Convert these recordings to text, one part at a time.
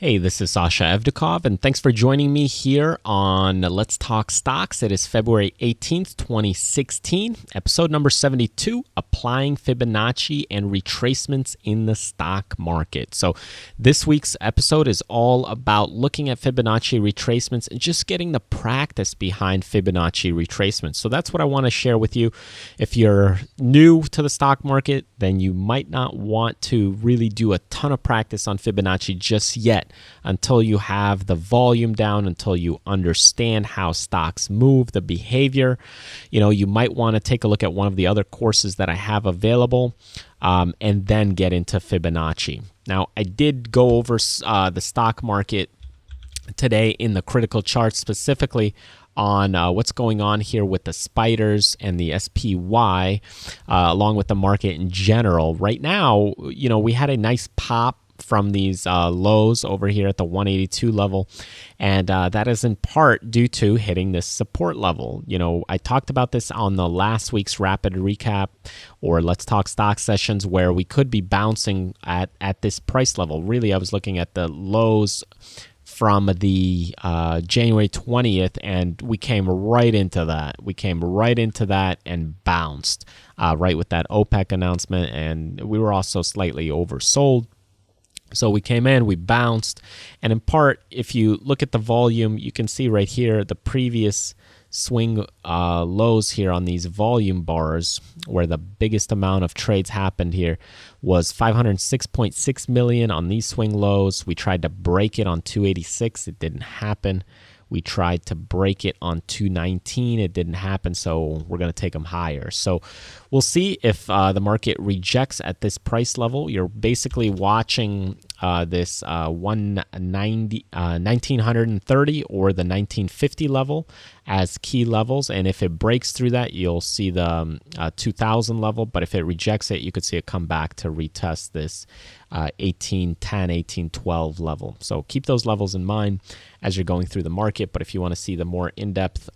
Hey, this is Sasha Evdokov, and thanks for joining me here on Let's Talk Stocks. It is February 18th, 2016, episode number 72, Applying Fibonacci and Retracements in the Stock Market. So this week's episode is all about looking at Fibonacci retracements and just getting the practice behind Fibonacci retracements. So that's what I want to share with you. If you're new to the stock market, then you might not want to really do a ton of practice on Fibonacci just yet, until you have the volume down, until you understand how stocks move, the behavior. You might want to take a look at one of the other courses that I have available, and then get into Fibonacci. Now, I did go over the stock market today in the critical chart, specifically on what's going on here with the spiders and the SPY, along with the market in general. Right now, we had a nice pop from these lows over here at the 182 level, and that is in part due to hitting this support level. I talked about this on the last week's rapid recap or Let's Talk Stock sessions, where we could be bouncing at this price level. Really, I was looking at the lows from the January 20th, and we came right into that. And bounced right with that OPEC announcement, and we were also slightly oversold. So we came in, we bounced, and in part, if you look at the volume, you can see right here the previous swing lows here on these volume bars, where the biggest amount of trades happened here was 506.6 million on these swing lows. We tried to break it on 286. It didn't happen. We tried to break it on 219. It didn't happen, so we're going to take them higher. So we'll see if the market rejects at this price level. You're basically watching this 1930 or the 1950 level as key levels, and if it breaks through that, you'll see the 2000 level, but if it rejects it, you could see it come back to retest this 1810, 1812 level. So keep those levels in mind as you're going through the market. But if you want to see the more in-depth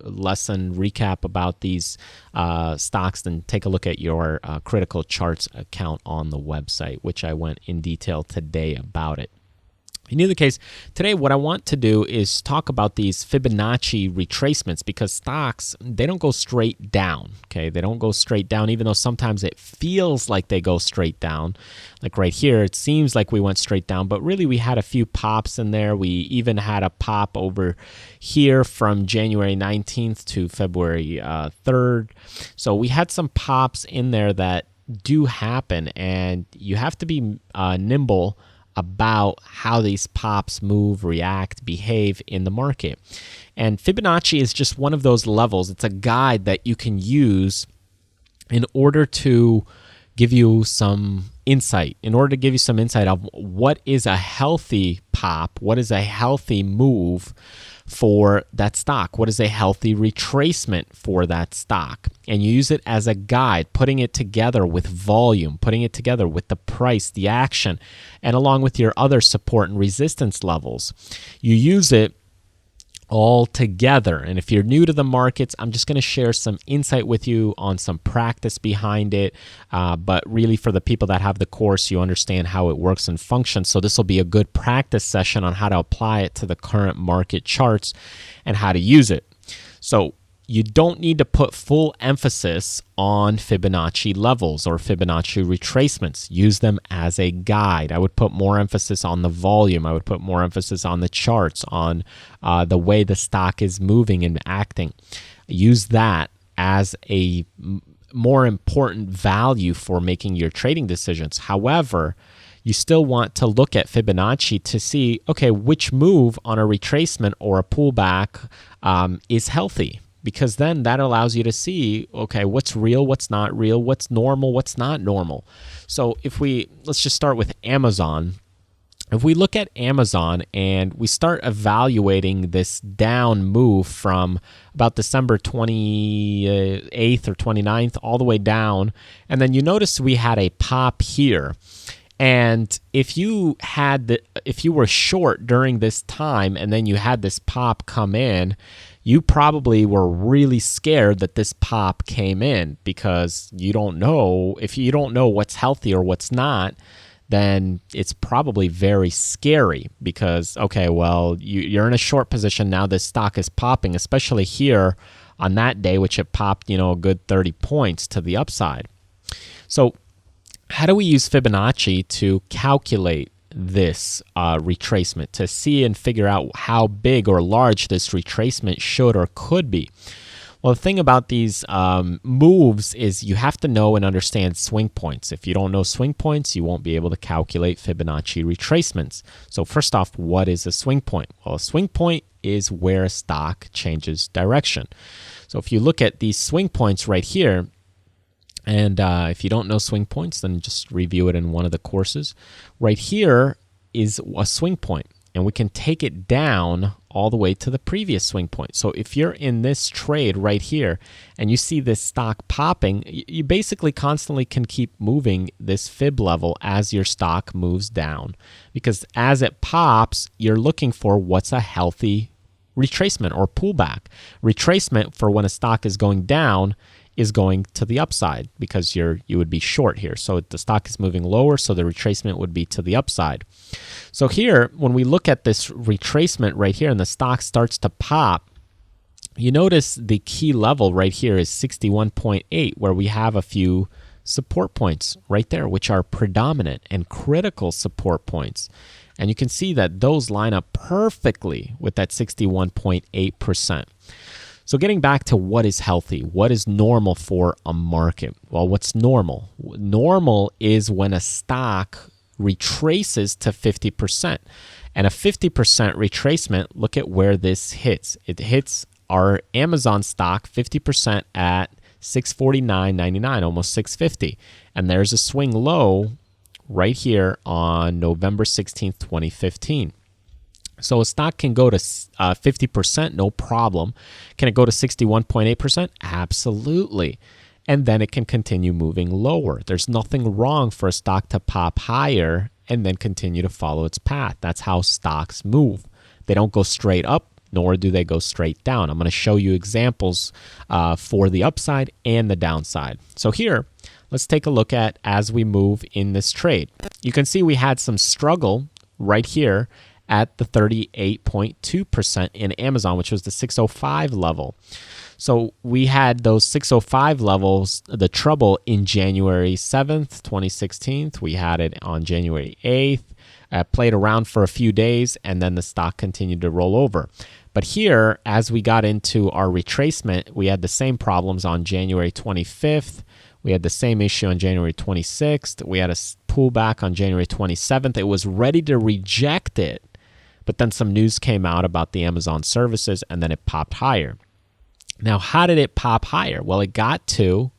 lesson recap about these stocks, then take a look at your critical charts account on the website, which I went in detail today about it. In either case, today what I want to do is talk about these Fibonacci retracements, because stocks, they don't go straight down, okay? They don't go straight down, even though sometimes it feels like they go straight down. Like right here, it seems like we went straight down, but really we had a few pops in there. We even had a pop over here from January 19th to February 3rd. So we had some pops in there that do happen, and you have to be nimble about how these pops move, react, behave in the market. And Fibonacci is just one of those levels. It's a guide that you can use in order to give you some insight, of what is a healthy pop, what is a healthy move for that stock, what is a healthy retracement for that stock. And you use it as a guide, putting it together with volume, putting it together with the price, the action, and along with your other support and resistance levels. You use it all together. And if you're new to the markets, I'm just going to share some insight with you on some practice behind it. But really, for the people that have the course, you understand how it works and functions. So this will be a good practice session on how to apply it to the current market charts and how to use it. So you don't need to put full emphasis on Fibonacci levels or Fibonacci retracements. Use them as a guide. I would put more emphasis on the volume. I would put more emphasis on the charts, on the way the stock is moving and acting. Use that as a more important value for making your trading decisions. However, you still want to look at Fibonacci to see, okay, which move on a retracement or a pullback is healthy. Because then that allows you to see, okay, what's real, what's not real, what's normal, what's not normal. So let's just start with Amazon. If we look at Amazon and we start evaluating this down move from about December 28th or 29th all the way down, and then you notice we had a pop here. And if you were short during this time and then you had this pop come in, you probably were really scared that this pop came in, because you don't know. If you don't know what's healthy or what's not, then it's probably very scary because, okay, well, you're in a short position now. This stock is popping, especially here on that day, which it popped, a good 30 points to the upside. So how do we use Fibonacci to calculate this retracement, to see and figure out how big or large this retracement should or could be? Well, the thing about these moves is you have to know and understand swing points. If you don't know swing points, you won't be able to calculate Fibonacci retracements. So first off, what is a swing point? Well, a swing point is where a stock changes direction. So if you look at these swing points right here, and if you don't know swing points, then just review it in one of the courses. Right here is a swing point, and we can take it down all the way to the previous swing point. So if you're in this trade right here and you see this stock popping, you basically constantly can keep moving this fib level as your stock moves down, because as it pops, you're looking for what's a healthy retracement or pullback. Retracement for when a stock is going down is going to the upside because you would be short here. So the stock is moving lower, so the retracement would be to the upside. So here, when we look at this retracement right here and the stock starts to pop, you notice the key level right here is 61.8, where we have a few support points right there, which are predominant and critical support points. And you can see that those line up perfectly with that 61.8%. So getting back to what is healthy, what is normal for a market? Well, what's normal? Normal is when a stock retraces to 50%. And a 50% retracement, look at where this hits. It hits our Amazon stock 50% at $649.99, almost $650. And there's a swing low right here on November 16th, 2015. So a stock can go to 50%, no problem. Can it go to 61.8%? Absolutely. And then it can continue moving lower. There's nothing wrong for a stock to pop higher and then continue to follow its path. That's how stocks move. They don't go straight up, nor do they go straight down. I'm going to show you examples for the upside and the downside. So here, let's take a look at as we move in this trade. You can see we had some struggle right here at the 38.2% in Amazon, which was the 605 level. So we had those 605 levels, the trouble in January 7th, 2016. We had it on January 8th, played around for a few days, and then the stock continued to roll over. But here, as we got into our retracement, we had the same problems on January 25th. We had the same issue on January 26th. We had a pullback on January 27th. It was ready to reject it, but then some news came out about the Amazon services, and then it popped higher. Now, how did it pop higher? Well, it got to,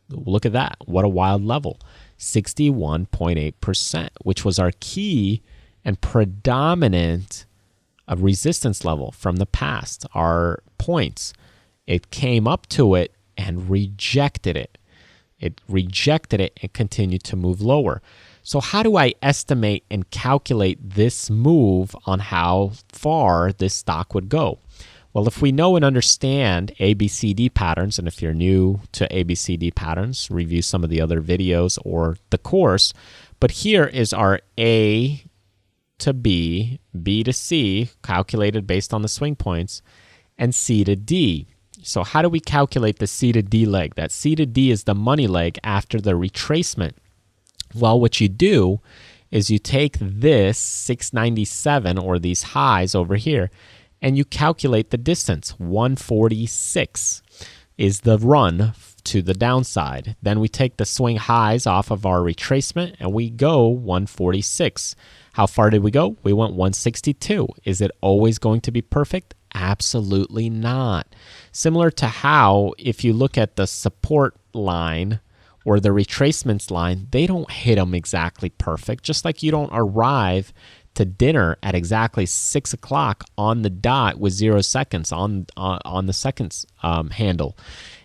look at that, what a wild level, 61.8%, which was our key and predominant resistance level from the past, our points. It came up to it and rejected it. It rejected it and continued to move lower. So how do I estimate and calculate this move on how far this stock would go? Well, if we know and understand ABCD patterns, and if you're new to ABCD patterns, review some of the other videos or the course. But here is our A to B, B to C, calculated based on the swing points, and C to D. So how do we calculate the C to D leg? That C to D is the money leg after the retracement. Well, what you do is you take this 697 or these highs over here and you calculate the distance. 146 is the run to the downside. Then we take the swing highs off of our retracement and we go 146. How far did we go? We went 162. Is it always going to be perfect? Absolutely not. Similar to how if you look at the support line or the retracements line, they don't hit them exactly perfect, just like you don't arrive to dinner at exactly 6 o'clock on the dot with 0 seconds on the seconds handle.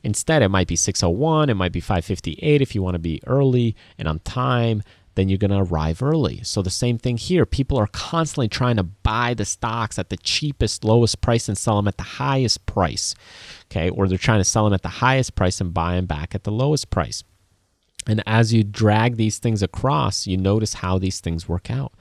Instead, it might be 6:01, it might be 5:58 if you want to be early and on time, then you're going to arrive early. So the same thing here. People are constantly trying to buy the stocks at the cheapest, lowest price and sell them at the highest price, okay? Or they're trying to sell them at the highest price and buy them back at the lowest price. And as you drag these things across, you notice how these things work out.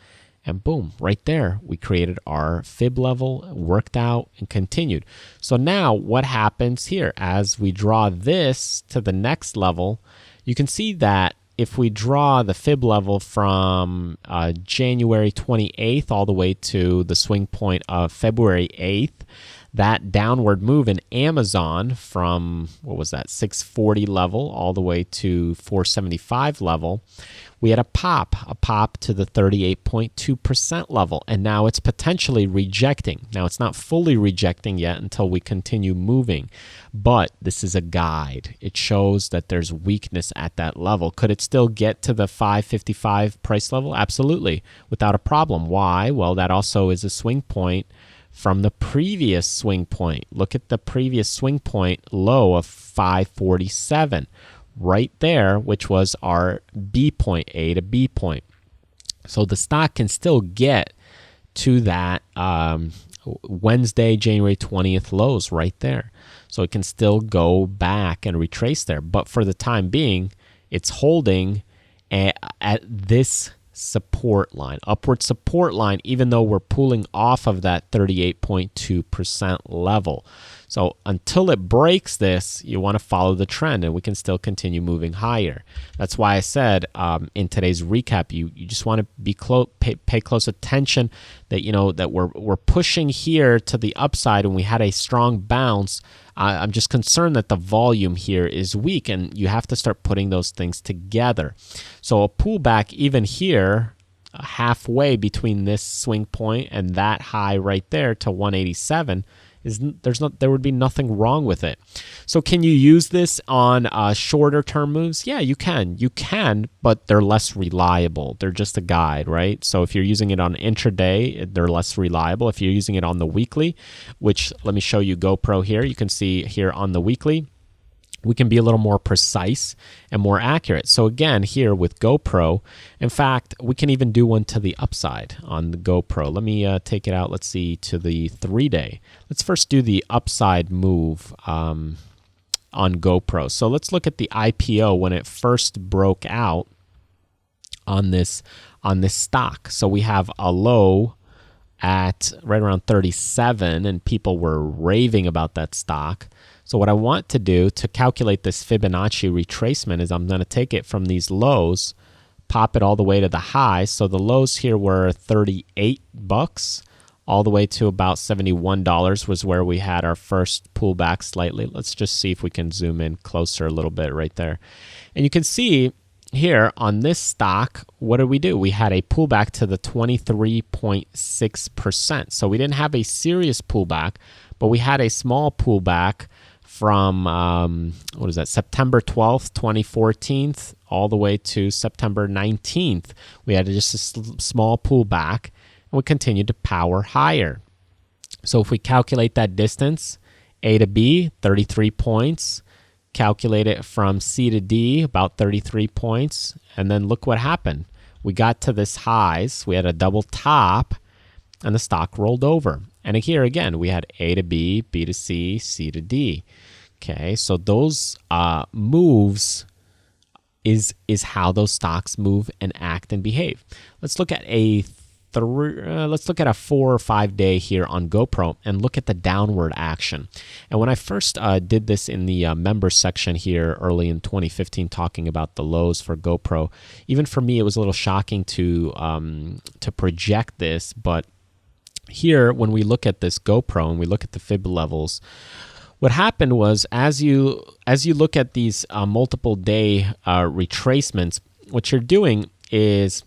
And boom, right there, we created our fib level, worked out, and continued. So now what happens here? As we draw this to the next level, you can see that if we draw the fib level from January 28th all the way to the swing point of February 8th, that downward move in Amazon from, what was that, 640 level all the way to 475 level, we had a pop to the 38.2% level, and now it's potentially rejecting. Now, it's not fully rejecting yet until we continue moving, but this is a guide. It shows that there's weakness at that level. Could it still get to the 555 price level? Absolutely, without a problem. Why? Well, that also is a swing point from the previous swing point. Look at the previous swing point low of 547 right there, which was our B point, A to B point. So the stock can still get to that Wednesday, January 20th lows right there. So it can still go back and retrace there. But for the time being, it's holding at this support line, upward support line, even though we're pulling off of that 38.2% level. So until it breaks this, you want to follow the trend, and we can still continue moving higher. That's why I said in today's recap, you just want to be pay close attention that that we're pushing here to the upside, and we had a strong bounce. I'm just concerned that the volume here is weak, and you have to start putting those things together. So a pullback even here, halfway between this swing point and that high right there to 187, there would be nothing wrong with it. So can you use this on shorter term moves? Yeah, you can, but they're less reliable. They're just a guide, right? So if you're using it on intraday, they're less reliable. If you're using it on the weekly, which let me show you GoPro here, you can see here on the weekly, we can be a little more precise and more accurate. So again, here with GoPro, in fact, we can even do one to the upside on the GoPro. Let me take it out, let's see, to the 3-day. Let's first do the upside move on GoPro. So let's look at the IPO when it first broke out on this stock. So we have a low at right around 37, and people were raving about that stock. So what I want to do to calculate this Fibonacci retracement is I'm going to take it from these lows, pop it all the way to the high. So the lows here were $38, all the way to about $71 was where we had our first pullback slightly. Let's just see if we can zoom in closer a little bit right there. And you can see here on this stock, what did we do? We had a pullback to the 23.6%. So we didn't have a serious pullback, but we had a small pullback from, September 12th, 2014, all the way to September 19th. We had just a small pullback, and we continued to power higher. So if we calculate that distance, A to B, 33 points, calculate it from C to D, about 33 points, and then look what happened. We got to this highs, we had a double top, and the stock rolled over. And here again, we had A to B, B to C, C to D. Okay, so those moves is how those stocks move and act and behave. Let's look at a 4 or 5 day here on GoPro and look at the downward action. And when I first did this in the members section here early in 2015, talking about the lows for GoPro, even for me it was a little shocking to project this. But here, when we look at this GoPro and we look at the fib levels, what happened was as you look at these multiple day retracements, what you're doing is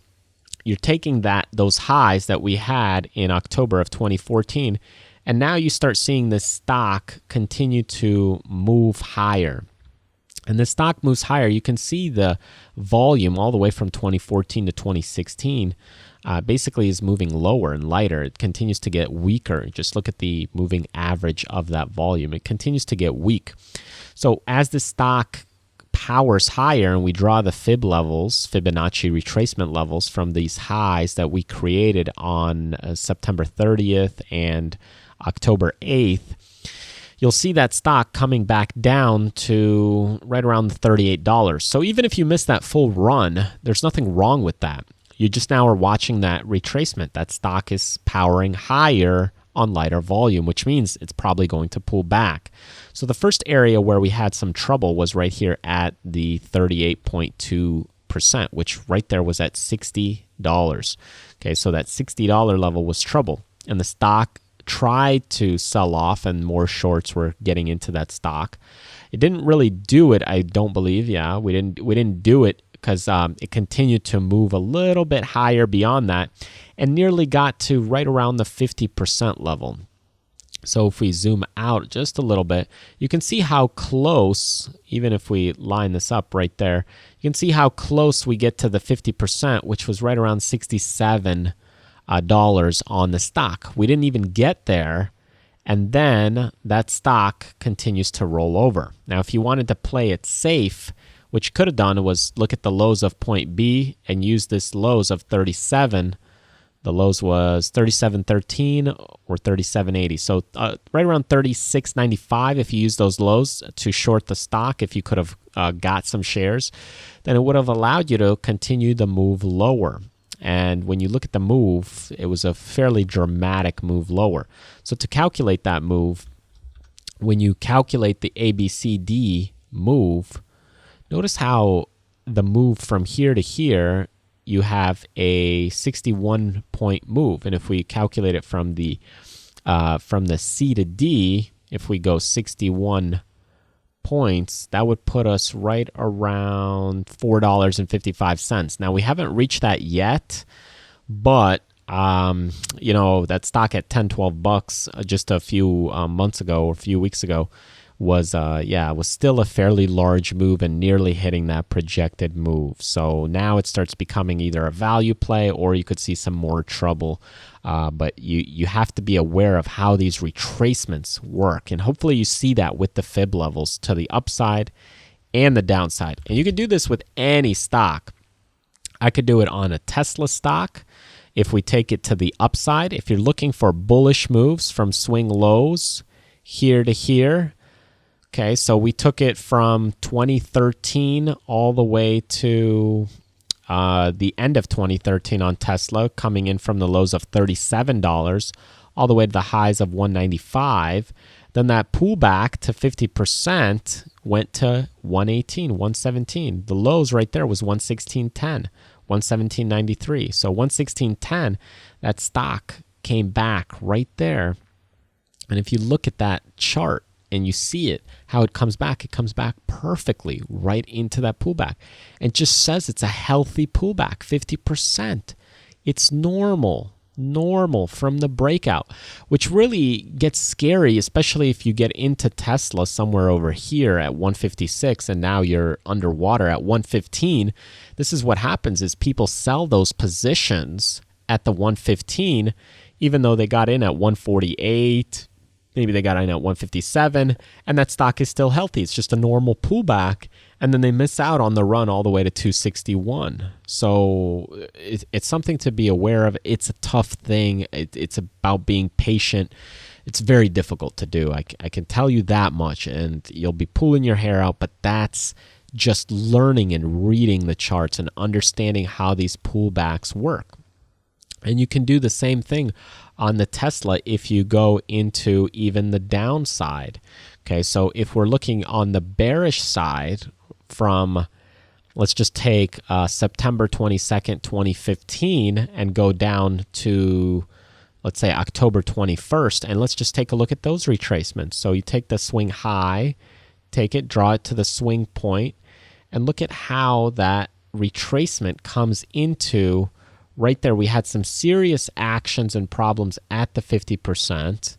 you're taking those highs that we had in October of 2014, and now you start seeing this stock continue to move higher. And the stock moves higher. You can see the volume all the way from 2014 to 2016 basically is moving lower and lighter. It continues to get weaker. Just look at the moving average of that volume. It continues to get weak. So as the stock powers higher and we draw the fib levels, Fibonacci retracement levels from these highs that we created on September 30th and October 8th, you'll see that stock coming back down to right around the $38. So even if you miss that full run, there's nothing wrong with that. You just now are watching that retracement. That stock is powering higher on lighter volume, which means it's probably going to pull back. So the first area where we had some trouble was right here at the 38.2%, which right there was at $60. Okay, so that $60 level was trouble. And the stock tried to sell off and more shorts were getting into that stock. It didn't really do it, I don't believe. Yeah, we didn't do it because it continued to move a little bit higher beyond that and nearly got to right around the 50% level. So if we zoom out just a little bit, you can see how close, even if we line this up right there, you can see how close we get to the 50%, which was right around $67 on the stock. We didn't even get there, and then that stock continues to roll over. Now, if you wanted to play it safe, what you could have done was look at the lows of point B and use this lows of 37. The lows was 37.13 or 37.80. So right around 36.95 if you use those lows to short the stock, if you could have got some shares, then it would have allowed you to continue the move lower. And when you look at the move, it was a fairly dramatic move lower. So to calculate that move, when you calculate the ABCD move, notice how the move from here to here, you have a 61-point move. And if we calculate it from the C to D, if we go 61 points, that would put us right around $4.55. Now, we haven't reached that yet, but that stock at $10-12 just a few months ago or a few weeks ago was still a fairly large move and nearly hitting that projected move. So now it starts becoming either a value play or you could see some more trouble. But you have to be aware of how these retracements work. And hopefully you see that with the fib levels to the upside and the downside. And you can do this with any stock. I could do it on a Tesla stock. If we take it to the upside, if you're looking for bullish moves from swing lows here to here, okay, so we took it from 2013 all the way to the end of 2013 on Tesla, coming in from the lows of $37 all the way to the highs of $195. Then that pullback to 50% went to $118, $117. The lows right there was $116.10, $117.93. So $116.10, that stock came back right there. And if you look at that chart, and you see it, how it comes back perfectly right into that pullback. And just says it's a healthy pullback, 50%. It's normal from the breakout, which really gets scary, especially if you get into Tesla somewhere over here at 156 and now you're underwater at 115. This is what happens is people sell those positions at the 115, even though they got in at 148, maybe they got in at 157, and that stock is still healthy. It's just a normal pullback, and then they miss out on the run all the way to 261. So it's something to be aware of. It's a tough thing. It's about being patient. It's very difficult to do. I can tell you that much, and you'll be pulling your hair out, but that's just learning and reading the charts and understanding how these pullbacks work. And you can do the same thing on the Tesla if you go into even the downside. Okay, so if we're looking on the bearish side from, let's just take September 22nd, 2015 and go down to, let's say, October 21st, and let's just take a look at those retracements. So you take the swing high, take it, draw it to the swing point, and look at how that retracement comes into. Right there, we had some serious actions and problems at the 50%,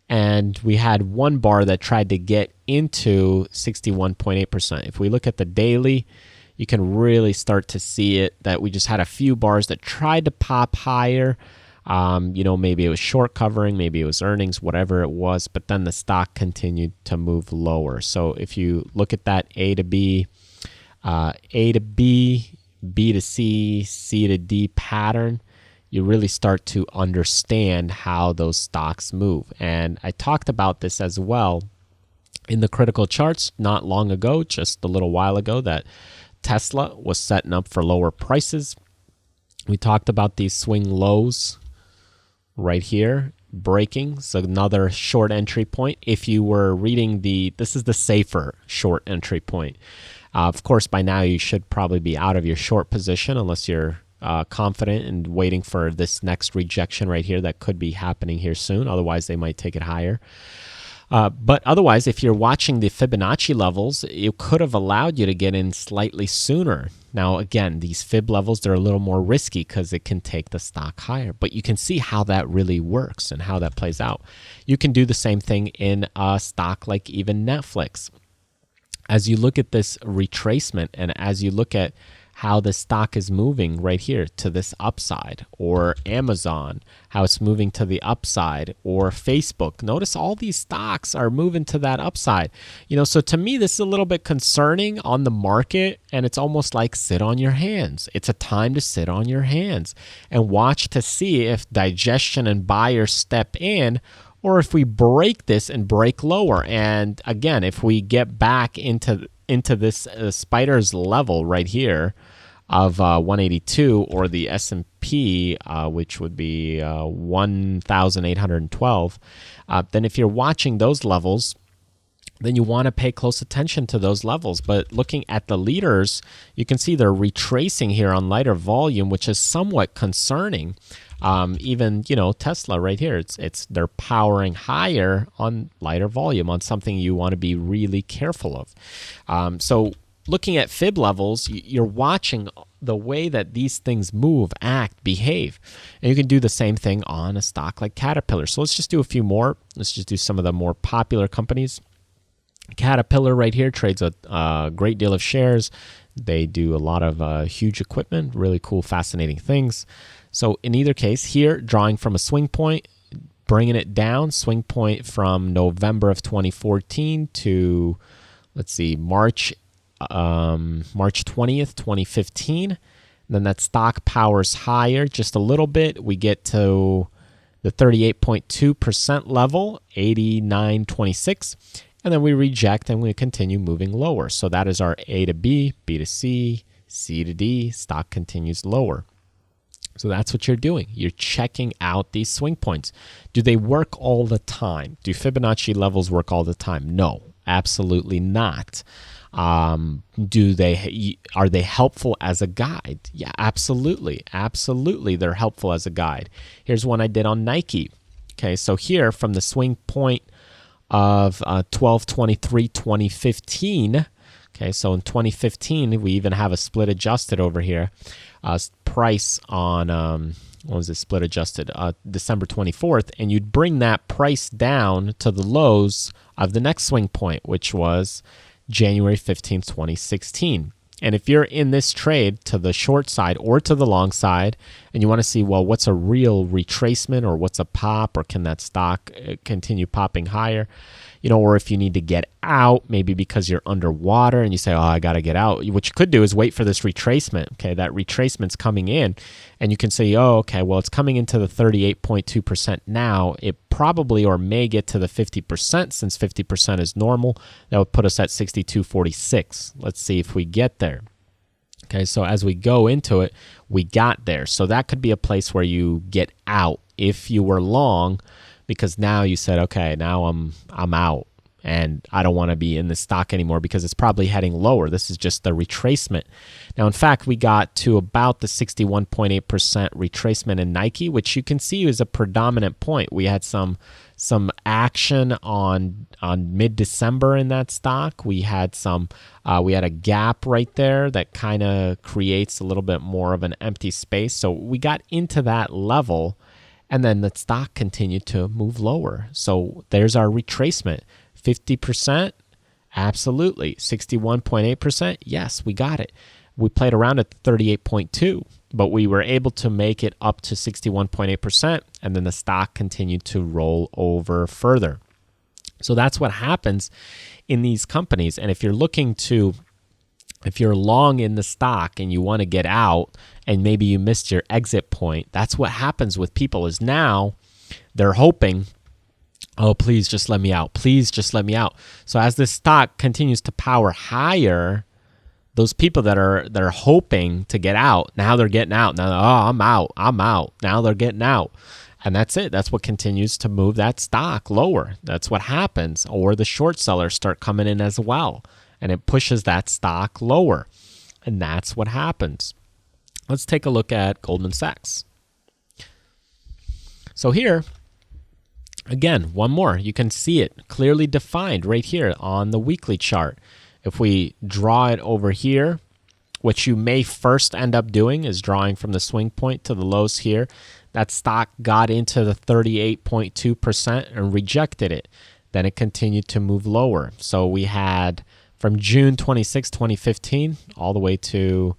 and we had one bar that tried to get into 61.8%. If we look at the daily, you can really start to see it that we just had a few bars that tried to pop higher. Maybe it was short covering, maybe it was earnings, whatever it was, but then the stock continued to move lower. So if you look at that A to B, B to C, C to D pattern, you really start to understand how those stocks move. And I talked about this as well in the critical charts not long ago, just a little while ago, that Tesla was setting up for lower prices. We talked about these swing lows right here breaking, so another short entry point. If you were reading this is the safer short entry point. Of course, by now you should probably be out of your short position unless you're confident and waiting for this next rejection right here that could be happening here soon. Otherwise, they might take it higher. But otherwise, if you're watching the Fibonacci levels, it could have allowed you to get in slightly sooner. Now, again, these Fib levels, they're a little more risky because it can take the stock higher. But you can see how that really works and how that plays out. You can do the same thing in a stock like even Netflix. As you look at this retracement and as you look at how the stock is moving right here to this upside, or Amazon, how it's moving to the upside, or Facebook. Notice all these stocks are moving to that upside. So to me, this is a little bit concerning on the market, and it's almost like sit on your hands. It's a time to sit on your hands and watch to see if digestion and buyers step in, or if we break this and break lower. And again, if we get back into this spider's level right here of 182, or the S&P, which would be 1,812, then if you're watching those levels, then you want to pay close attention to those levels. But looking at the leaders, you can see they're retracing here on lighter volume, which is somewhat concerning. Even Tesla right here, they're powering higher on lighter volume on something you want to be really careful of. So looking at Fib levels, you're watching the way that these things move, act, behave. And you can do the same thing on a stock like Caterpillar. So let's just do a few more. Let's just do some of the more popular companies. Caterpillar right here trades a great deal of shares. They do a lot of huge equipment, really cool, fascinating things. So in either case, here, drawing from a swing point, bringing it down, swing point from November of 2014 to, let's see, March 20th, 2015. And then that stock powers higher just a little bit. We get to the 38.2% level, 89.26. And then we reject and we continue moving lower. So that is our A to B, B to C, C to D. Stock continues lower. So that's what you're doing. You're checking out these swing points. Do they work all the time? Do Fibonacci levels work all the time? No, absolutely not. Are they helpful as a guide? Yeah, absolutely. Absolutely, they're helpful as a guide. Here's one I did on Nike. Okay, so here from the swing point of 12/23/2015. Okay, so in 2015, we even have a split adjusted over here. Price on, what was it, split adjusted? December 24th. And you'd bring that price down to the lows of the next swing point, which was January 15th, 2016. And if you're in this trade to the short side or to the long side, and you want to see, well, what's a real retracement, or what's a pop, or can that stock continue popping higher, or if you need to get out, maybe because you're underwater and you say, oh, I got to get out. What you could do is wait for this retracement. Okay, that retracement's coming in, and you can say, oh, okay, well, it's coming into the 38.2% now. It probably or may get to the 50%, since 50% is normal. That would put us at 62.46. Let's see if we get there. Okay, so as we go into it, we got there. So that could be a place where you get out if you were long, because now you said, okay, now I'm out and I don't want to be in this stock anymore because it's probably heading lower. This is just the retracement. Now, in fact, we got to about the 61.8% retracement in Nike, which you can see is a predominant point. We had some action on mid-December in that stock. We had we had a gap right there that kind of creates a little bit more of an empty space. So we got into that level, and then the stock continued to move lower. So there's our retracement. 50%? Absolutely. 61.8%? Yes, we got it. We played around at 38.2, but we were able to make it up to 61.8%, and then the stock continued to roll over further. So that's what happens in these companies. And if you're looking to if you're long in the stock and you want to get out and maybe you missed your exit point, that's what happens with people is now they're hoping, oh, please just let me out. Please just let me out. So as this stock continues to power higher, those people that are hoping to get out, now they're getting out. Now, oh, I'm out. Now they're getting out. And that's it. That's what continues to move that stock lower. That's what happens. Or the short sellers start coming in as well, and it pushes that stock lower. And that's what happens. Let's take a look at Goldman Sachs. So here, again, one more. You can see it clearly defined right here on the weekly chart. If we draw it over here, what you may first end up doing is drawing from the swing point to the lows here. That stock got into the 38.2% and rejected it. Then it continued to move lower. So we had from June 26, 2015, all the way to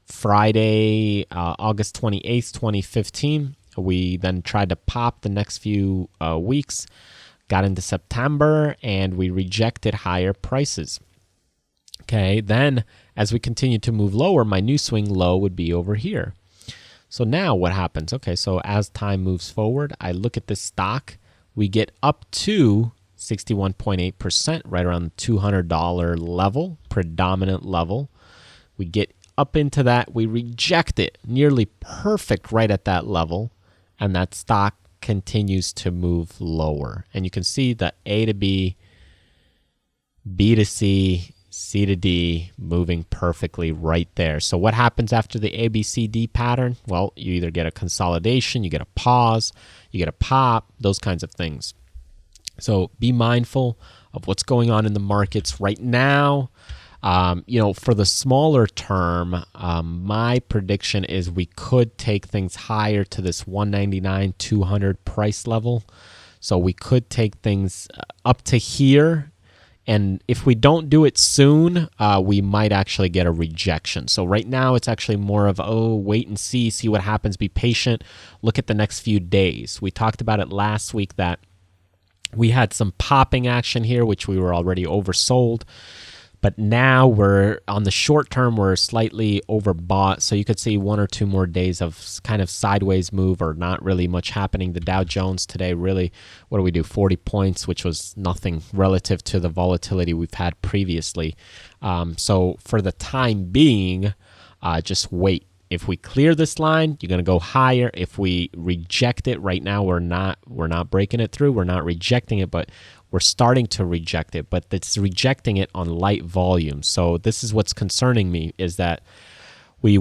Friday, August 28th, 2015. We then tried to pop the next few weeks, got into September, and we rejected higher prices. Okay, then as we continue to move lower, my new swing low would be over here. So now what happens? Okay, so as time moves forward, I look at this stock. We get up to 61.8%, right around the $200 level, predominant level. We get up into that. We reject it, nearly perfect right at that level, and that stock continues to move lower. And you can see the A to B, B to C, C to D moving perfectly right there. So what happens after the ABCD pattern? Well, you either get a consolidation, you get a pause, you get a pop, those kinds of things. So be mindful of what's going on in the markets right now. For the smaller term, my prediction is we could take things higher to this 199, 200 price level. So we could take things up to here. And if we don't do it soon, we might actually get a rejection. So right now, it's actually more of, wait and see what happens, be patient, look at the next few days. We talked about it last week that we had some popping action here, which we were already oversold. But now we're on the short term, we're slightly overbought. So you could see 1 or 2 more days of kind of sideways move or not really much happening. The Dow Jones today really, what do we do? 40 points, which was nothing relative to the volatility we've had previously. So for the time being, just wait. If we clear this line, you're going to go higher. If we reject it right now, we're not breaking it through. We're not rejecting it, but we're starting to reject it, but it's rejecting it on light volume. So this is what's concerning me is that we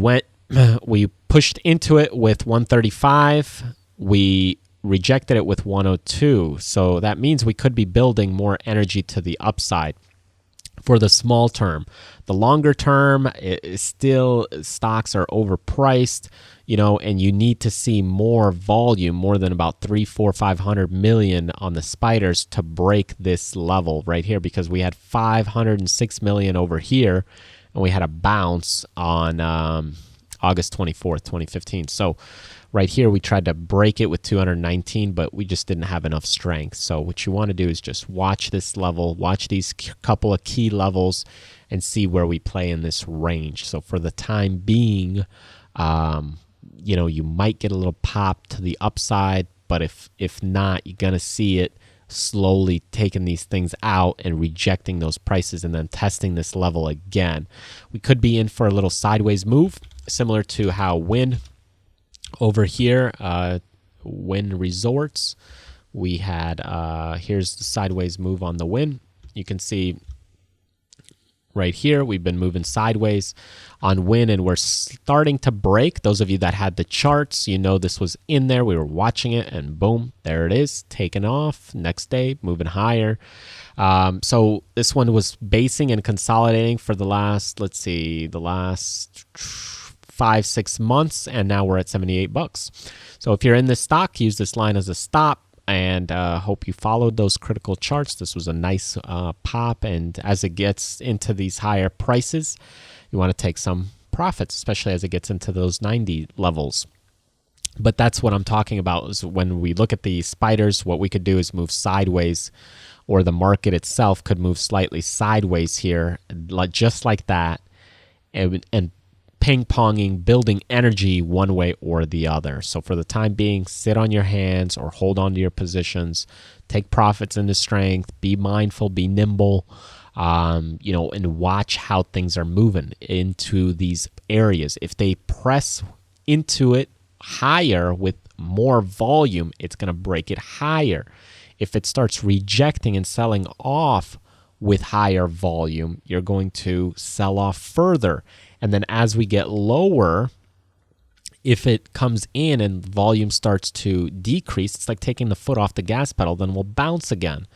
pushed into it with 135. We rejected it with 102. So that means we could be building more energy to the upside for the small term. The longer term, still stocks are overpriced, and you need to see more volume, more than about 300, 400, 500 million on the spiders to break this level right here, because we had 506 million over here and we had a bounce on August 24th, 2015. So right here, we tried to break it with 219, but we just didn't have enough strength. So what you want to do is just watch this level, watch these couple of key levels, and see where we play in this range. So for the time being, you might get a little pop to the upside, but if not, you're going to see it slowly taking these things out and rejecting those prices and then testing this level again. We could be in for a little sideways move, similar to how Wynn over here, Wynn Resorts, we had, here's the sideways move on the Wynn. You can see right here, we've been moving sideways on Wynn, and we're starting to break. Those of you that had the charts, this was in there. We were watching it, and boom, there it is, taken off. Next day, moving higher. So this one was basing and consolidating for the last 5-6 months, and now we're at $78. So if you're in this stock, use this line as a stop, and hope you followed those critical charts. This was a nice pop, and as it gets into these higher prices, you want to take some profits, especially as it gets into those 90 levels. But that's what I'm talking about, is when we look at the spiders, what we could do is move sideways, or the market itself could move slightly sideways here, just like that. and ping-ponging, building energy one way or the other. So for the time being, sit on your hands or hold on to your positions, take profits into strength, be mindful, be nimble, and watch how things are moving into these areas. If they press into it higher with more volume, it's going to break it higher. If it starts rejecting and selling off with higher volume, you're going to sell off further. And then as we get lower, if it comes in and volume starts to decrease, it's like taking the foot off the gas pedal, then we'll bounce again.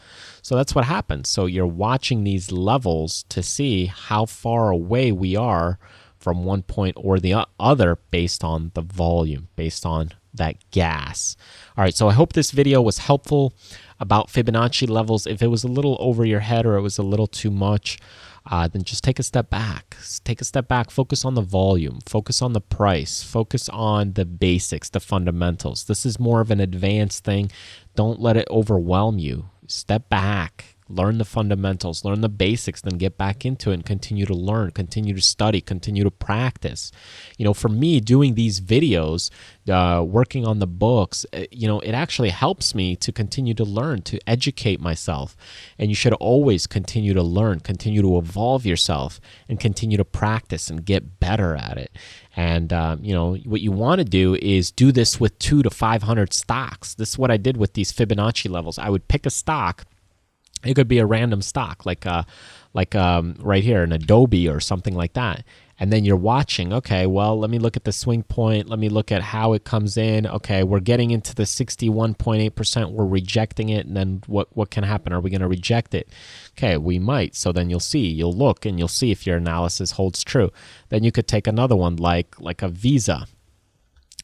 So that's what happens. So you're watching these levels to see how far away we are from one point or the other based on the volume, based on that gas. All right, so I hope this video was helpful about Fibonacci levels. If it was a little over your head or it was a little too much, then just take a step back. Take a step back, focus on the volume, focus on the price, focus on the basics, the fundamentals. This is more of an advanced thing. Don't let it overwhelm you. Step back, learn the fundamentals, learn the basics, then get back into it and continue to learn, continue to study, continue to practice. For me, doing these videos, working on the books, it actually helps me to continue to learn, to educate myself. And you should always continue to learn, continue to evolve yourself, and continue to practice and get better at it. And, what you want to do is do this with 200 to 500 stocks. This is what I did with these Fibonacci levels. I would pick a stock. It could be a random stock, like right here, an Adobe or something like that. And then you're watching, okay, well, let me look at the swing point. Let me look at how it comes in. Okay, we're getting into the 61.8%. We're rejecting it. And then what can happen? Are we going to reject it? Okay, we might. So then you'll look and you'll see if your analysis holds true. Then you could take another one like a Visa.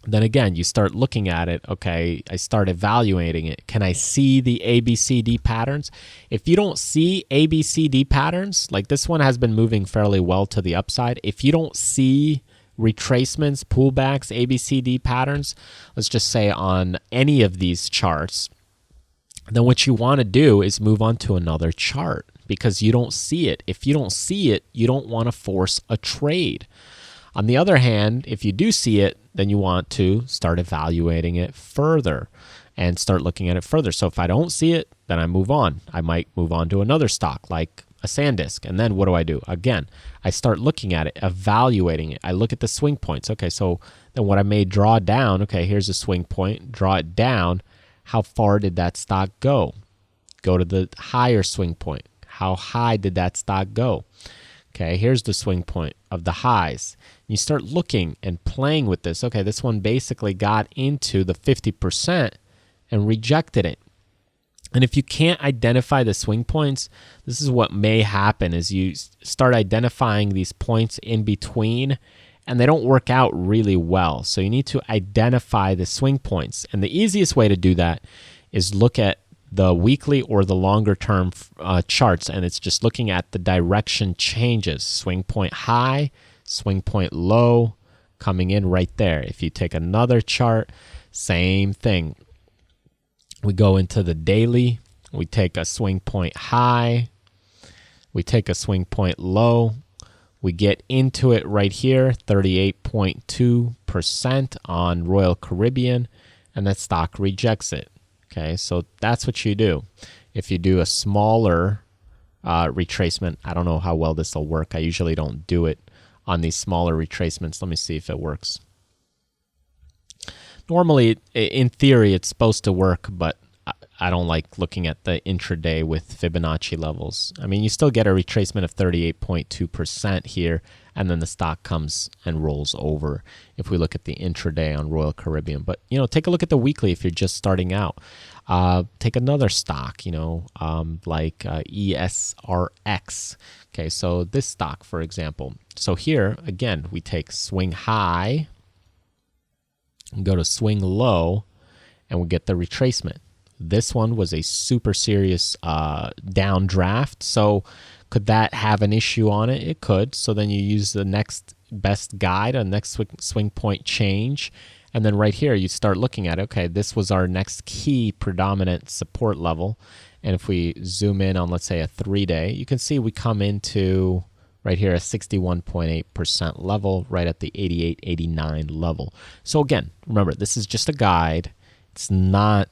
Then again, you start looking at it. Okay, I start evaluating it. Can I see the ABCD patterns? If you don't see ABCD patterns, like this one has been moving fairly well to the upside. If you don't see retracements, pullbacks, ABCD patterns, let's just say on any of these charts, then what you want to do is move on to another chart because you don't see it. If you don't see it, you don't want to force a trade. On the other hand, if you do see it, then you want to start evaluating it further and start looking at it further. So if I don't see it, then I move on. I might move on to another stock like a SanDisk. And then what do? Again, I start looking at it, evaluating it. I look at the swing points. Okay, so then what I may draw down, okay, here's a swing point, draw it down. How far did that stock go? Go to the higher swing point. How high did that stock go? Okay, here's the swing point of the highs. You start looking and playing with this. Okay, this one basically got into the 50% and rejected it. And if you can't identify the swing points, this is what may happen is you start identifying these points in between and they don't work out really well. So you need to identify the swing points. And the easiest way to do that is look at the weekly or the longer term charts, and it's just looking at the direction changes. Swing point high, swing point low, coming in right there. If you take another chart, same thing. We go into the daily, we take a swing point high, we take a swing point low, we get into it right here, 38.2% on Royal Caribbean, and that stock rejects it. Okay, so that's what you do. If you do a smaller retracement, I don't know how well this will work. I usually don't do it on these smaller retracements. Let me see if it works. Normally, in theory, it's supposed to work, but I don't like looking at the intraday with Fibonacci levels. I mean, you still get a retracement of 38.2% here, and then the stock comes and rolls over if we look at the intraday on Royal Caribbean. But, take a look at the weekly if you're just starting out. Take another stock, like ESRX. Okay, so this stock, for example. So here, again, we take swing high, go to swing low, and we get the retracement. This one was a super serious downdraft. So could that have an issue on it? It could. So then you use the next best guide, a next swing point change. And then right here, you start looking at, okay, this was our next key predominant support level. And if we zoom in on, let's say, a 3-day, you can see we come into right here at 61.8% level, right at the 88, 89 level. So again, remember, this is just a guide. It's not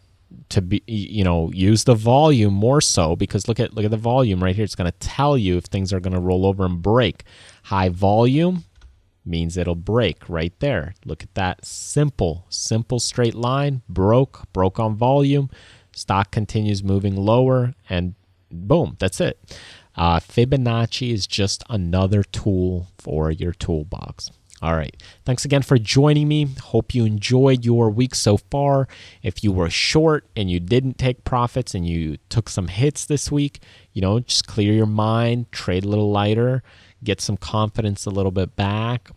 to be, use the volume more so, because look at the volume right here. It's going to tell you if things are going to roll over and break. High volume means it'll break right there. Look at that simple straight line. Broke on volume. Stock continues moving lower, and boom, that's it. Fibonacci is just another tool for your toolbox. All right. Thanks again for joining me. Hope you enjoyed your week so far. If you were short and you didn't take profits and you took some hits this week, just clear your mind, trade a little lighter, get some confidence a little bit back.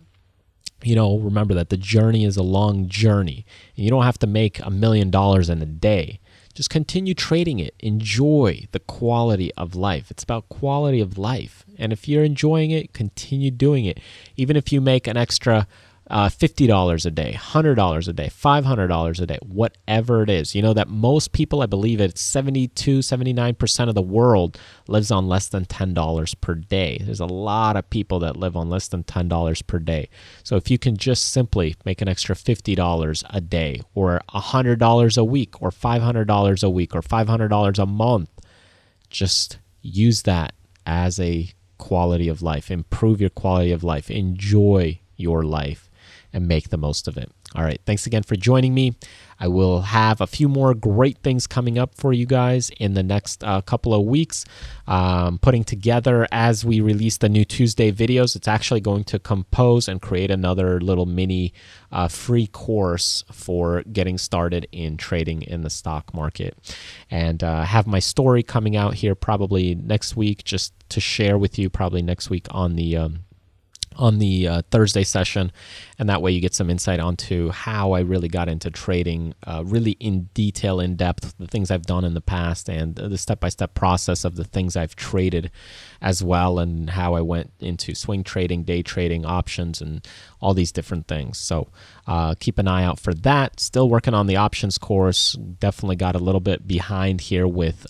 Remember that the journey is a long journey, and you don't have to make $1 million in a day. Just continue trading it. Enjoy the quality of life. It's about quality of life. And if you're enjoying it, continue doing it. Even if you make an extra $50 a day, $100 a day, $500 a day, whatever it is. That most people, I believe it's 72, 79% of the world lives on less than $10 per day. There's a lot of people that live on less than $10 per day. So if you can just simply make an extra $50 a day, or $100 a week, or $500 a week, or $500 a month, just use that as a quality of life. Improve your quality of life. Enjoy your life and make the most of it. All right. Thanks again for joining me. I will have a few more great things coming up for you guys in the next couple of weeks. Putting together, as we release the new Tuesday videos, it's actually going to compose and create another little mini free course for getting started in trading in the stock market. And have my story coming out here probably next week, just to share with you probably next week on the Thursday session, and that way you get some insight onto how I really got into trading, really in detail, in depth, the things I've done in the past, and the step-by-step process of the things I've traded as well, and how I went into swing trading, day trading, options, and all these different things. So keep an eye out for that. Still working on the options course. Definitely got a little bit behind here with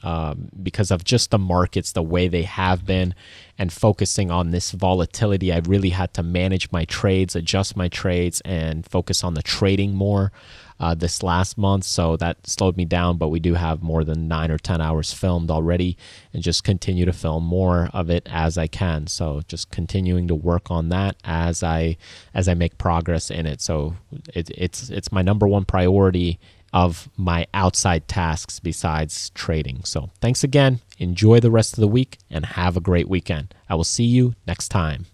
because of just the markets, the way they have been, and focusing on this volatility. I really had to manage my trades, adjust my trades, and focus on the trading more this last month. So that slowed me down, but we do have more than 9 or 10 hours filmed already, and just continue to film more of it as I can. So just continuing to work on that as I make progress in it. So it's my number one priority of my outside tasks besides trading. So thanks again. Enjoy the rest of the week and have a great weekend. I will see you next time.